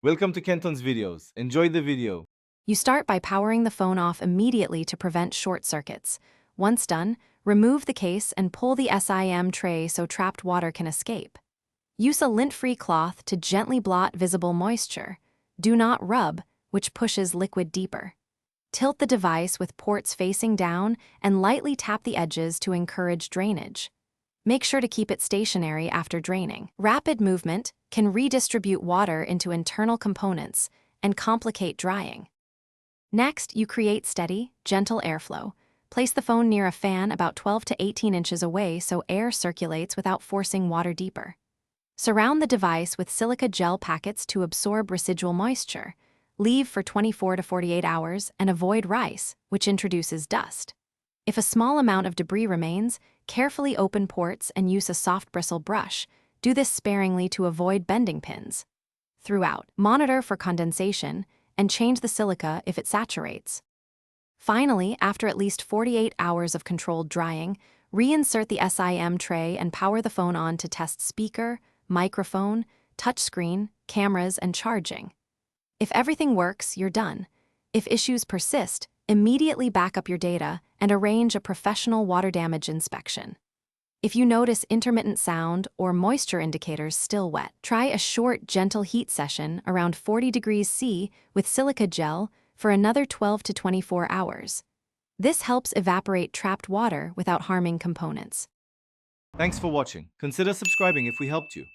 Welcome to Kenton's videos. Enjoy the video. You start by powering the phone off immediately to prevent short circuits. Once done, remove the case and pull the SIM tray so trapped water can escape. Use a lint-free cloth to gently blot visible moisture. Do not rub, which pushes liquid deeper. Tilt the device with ports facing down and lightly tap the edges to encourage drainage. Make sure to keep it stationary after draining. Rapid movement can redistribute water into internal components and complicate drying. Next, you create steady, gentle airflow. Place the phone near a fan about 12 to 18 inches away so air circulates without forcing water deeper. Surround the device with silica gel packets to absorb residual moisture. Leave for 24 to 48 hours and avoid rice, which introduces dust. If a small amount of debris remains, carefully open ports and use a soft bristle brush. Do this sparingly to avoid bending pins. Throughout, monitor for condensation and change the silica if it saturates. Finally, after at least 48 hours of controlled drying, reinsert the SIM tray and power the phone on to test speaker, microphone, touchscreen, cameras, and charging. If everything works, you're done. If issues persist, immediately back up your data and arrange a professional water damage inspection. If you notice intermittent sound or moisture indicators still wet, try a short, gentle heat session around 40 degrees C with silica gel for another 12 to 24 hours. This helps evaporate trapped water without harming components. Thanks for watching. Consider subscribing if we helped you.